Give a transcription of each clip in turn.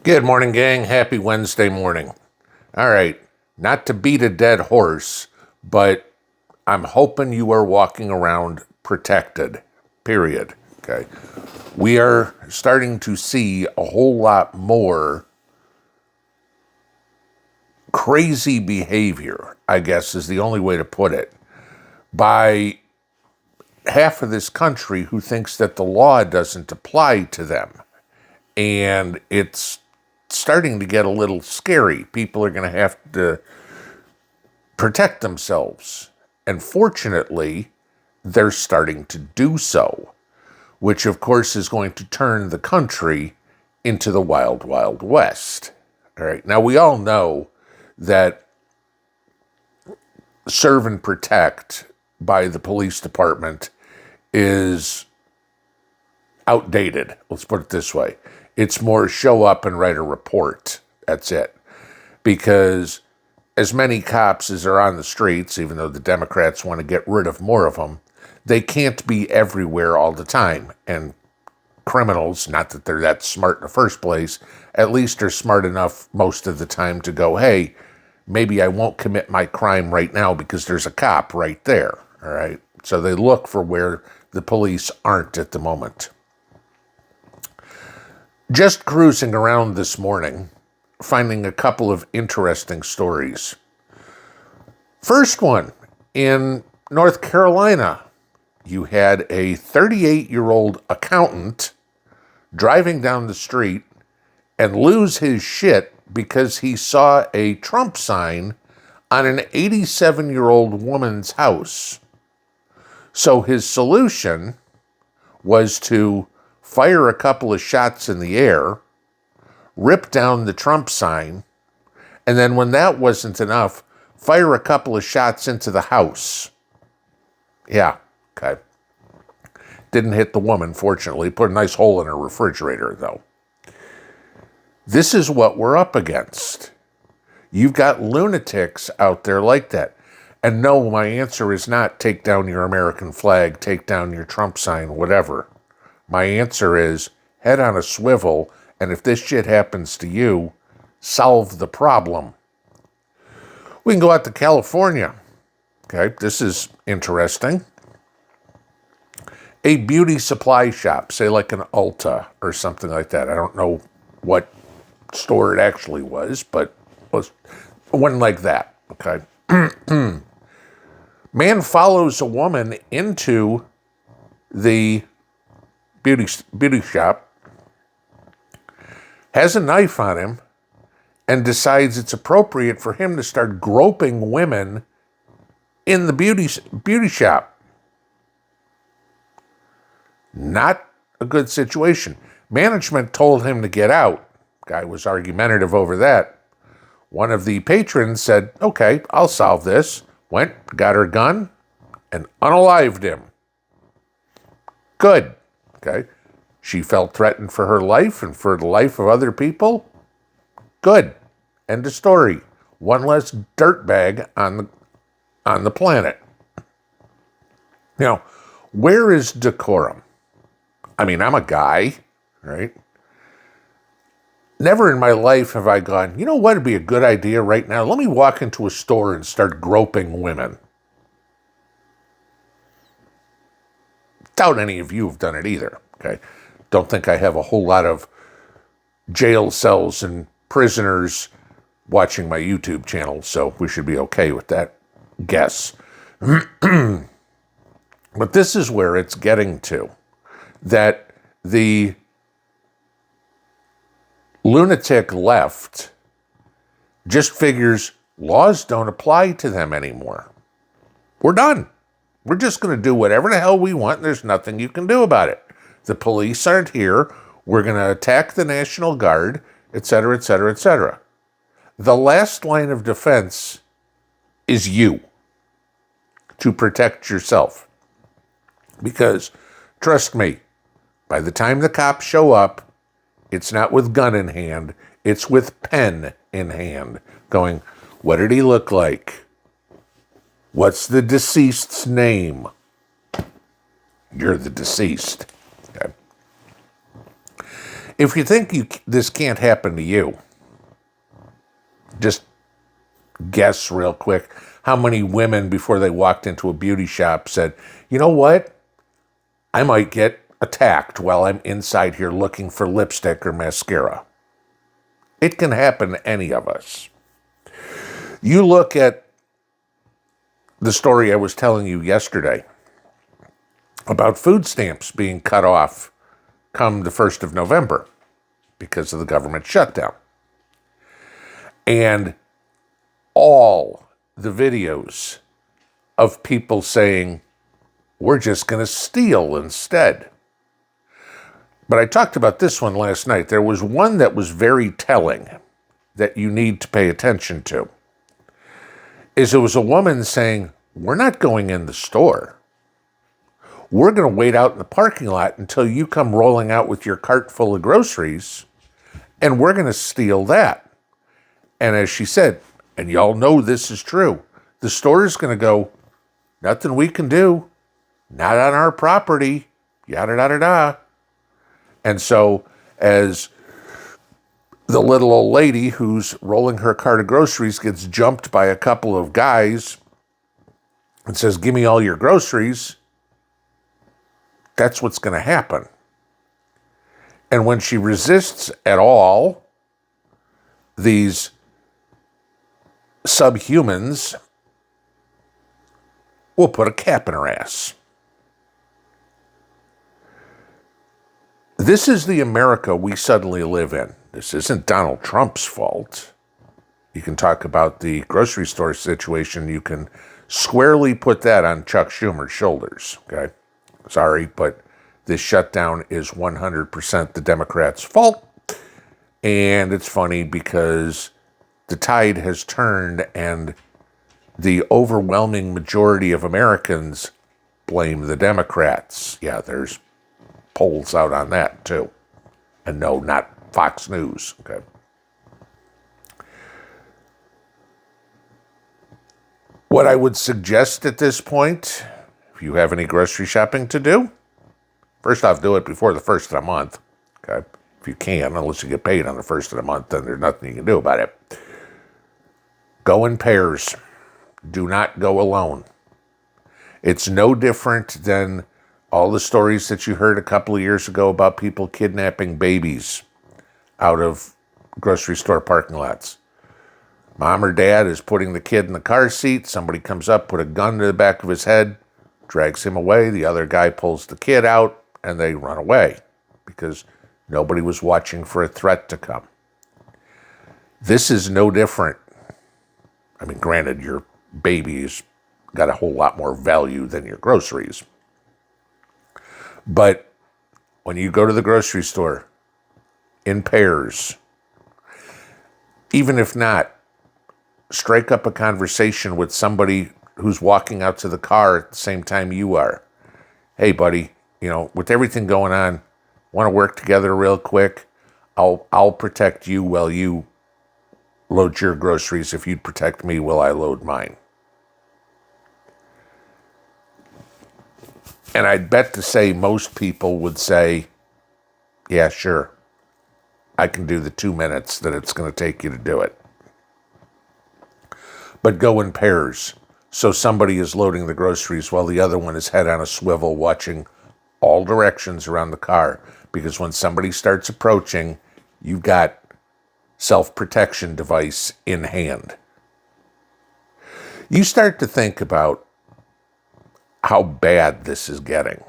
Good morning, gang. Happy Wednesday morning. All right, not to beat a dead horse, but I'm hoping you are walking around protected, period. Okay. We are starting to see a whole lot more crazy behavior, I guess is the only way to put it, by half of this country who thinks that the law doesn't apply to them. And it's starting to get a little scary. People are going to have to protect themselves. And fortunately, they're starting to do so, which of course is going to turn the country into the wild, wild west. All right. Now, we all know that serve and protect by the police department is outdated. Let's put it this way. It's more show up and write a report. That's it. Because as many cops as are on the streets, even though the Democrats want to get rid of more of them, they can't be everywhere all the time. And criminals, not that they're that smart in the first place, at least are smart enough most of the time to go, hey, maybe I won't commit my crime right now because there's a cop right there. All right. So they look for where the police aren't at the moment. Just cruising around this morning, finding a couple of interesting stories. First one, in North Carolina, you had a 38-year-old accountant driving down the street and lose his shit because he saw a Trump sign on an 87-year-old woman's house. So his solution was to fire a couple of shots in the air, rip down the Trump sign, and then when that wasn't enough, fire a couple of shots into the house. Yeah, okay. Didn't hit the woman, fortunately. Put a nice hole in her refrigerator, though. This is what we're up against. You've got lunatics out there like that. And no, my answer is not take down your American flag, take down your Trump sign, whatever. My answer is head on a swivel, and if this shit happens to you, solve the problem. We can go out to California. Okay, this is interesting. A beauty supply shop, say like an Ulta or something like that. I don't know what store it actually was, but it was one like that. Okay. Man follows a woman into the beauty shop, has a knife on him, and decides it's appropriate for him to start groping women in the beauty shop. Not a good situation. Management told him to get out. Guy was argumentative over that. One of the patrons said, okay, I'll solve this. Went, got her gun, and unalived him. Good. Okay. She felt threatened for her life and for the life of other people. Good. End of story. One less dirtbag on the planet. Now, where is decorum? I mean, I'm a guy, right? Never in my life have I gone, you know what would be a good idea right now? Let me walk into a store and start groping women. Doubt any of you have done it either, okay? Don't think I have a whole lot of jail cells and prisoners watching my YouTube channel, so we should be okay with that guess. But this is where it's getting to, that the lunatic left just figures laws don't apply to them anymore. We're done. We're just going to do whatever the hell we want, and there's nothing you can do about it. The police aren't here. We're going to attack the National Guard, etc., etc., etc. The last line of defense is you, to protect yourself. Because, trust me, by the time the cops show up, it's not with gun in hand, it's with pen in hand, going, what did he look like? What's the deceased's name? You're the deceased. Okay. If you think this can't happen to you, just guess real quick how many women before they walked into a beauty shop said, you know what? I might get attacked while I'm inside here looking for lipstick or mascara. It can happen to any of us. You look at the story I was telling you yesterday about food stamps being cut off come the 1st of November because of the government shutdown. And all the videos of people saying, we're just going to steal instead. But I talked about this one last night. There was one that was very telling that you need to pay attention to. It was a woman saying, we're not going in the store. We're going to wait out in the parking lot until you come rolling out with your cart full of groceries, and we're going to steal that. And as she said, and y'all know this is true, the store is going to go, nothing we can do, not on our property, yada, yada, yada. And so as the little old lady who's rolling her cart of groceries gets jumped by a couple of guys and says, give me all your groceries, that's what's going to happen. And when she resists at all, these subhumans will put a cap in her ass. This is the America we suddenly live in. This isn't Donald Trump's fault. You can talk about the grocery store situation. You can squarely put that on Chuck Schumer's shoulders, okay? Sorry, but this shutdown is 100% the Democrats' fault. And it's funny because the tide has turned and the overwhelming majority of Americans blame the Democrats. Yeah, there's polls out on that too. And no, not Fox News, okay? What I would suggest at this point, if you have any grocery shopping to do, first off, do it before the 1st of the month, okay? If you can, unless you get paid on the 1st of the month, then there's nothing you can do about it. Go in pairs. Do not go alone. It's no different than all the stories that you heard a couple of years ago about people kidnapping babies out of grocery store parking lots. Mom or dad is putting the kid in the car seat. Somebody comes up, put a gun to the back of his head, drags him away. The other guy pulls the kid out, and they run away because nobody was watching for a threat to come. This is no different. I mean, granted, your baby's got a whole lot more value than your groceries. But when you go to the grocery store in pairs, even if not, strike up a conversation with somebody who's walking out to the car at the same time you are. Hey, buddy, with everything going on, want to work together real quick? I'll protect you while you load your groceries if you'd protect me while I load mine. And I'd bet to say most people would say, yeah, sure. I can do the 2 minutes that it's going to take you to do it. But go in pairs. So somebody is loading the groceries while the other one is head on a swivel watching all directions around the car. Because when somebody starts approaching, you've got self-protection device in hand. You start to think about how bad this is getting.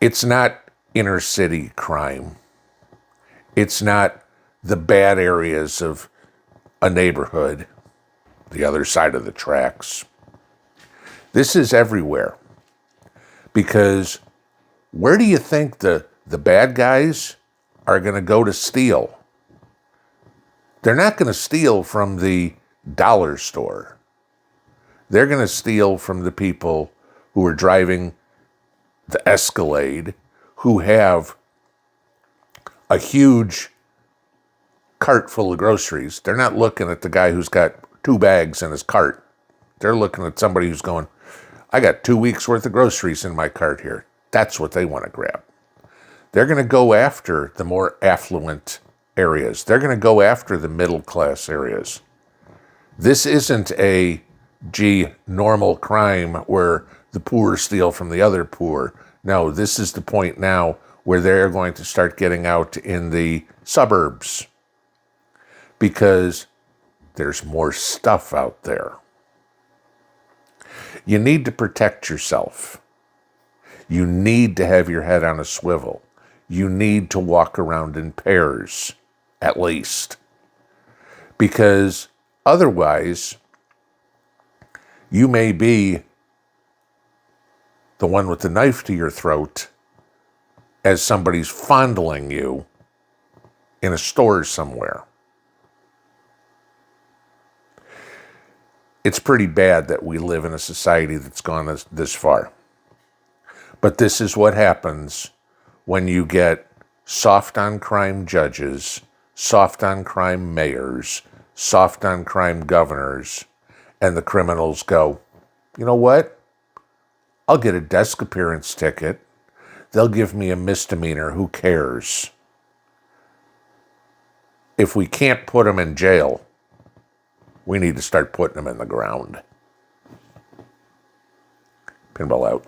It's not inner city crime. It's not the bad areas of a neighborhood, the other side of the tracks. This is everywhere. Because where do you think the bad guys are going to go to steal? They're not going to steal from the dollar store. They're going to steal from the people who are driving the Escalade, who have a huge cart full of groceries. They're not looking at the guy who's got 2 bags in his cart. They're looking at somebody who's going, I got 2 weeks worth of groceries in my cart here. That's what they want to grab. They're going to go after the more affluent areas. They're going to go after the middle class areas. This isn't a, normal crime where the poor steal from the other poor. No, this is the point now where they're going to start getting out in the suburbs because there's more stuff out there. You need to protect yourself. You need to have your head on a swivel. You need to walk around in pairs, at least. Because otherwise, you may be the one with the knife to your throat as somebody's fondling you in a store somewhere. It's pretty bad that we live in a society that's gone this far. But this is what happens when you get soft on crime judges, soft on crime mayors, soft on crime governors, and the criminals go, you know what? I'll get a desk appearance ticket. They'll give me a misdemeanor. Who cares? If we can't put them in jail, we need to start putting them in the ground. Pinball out.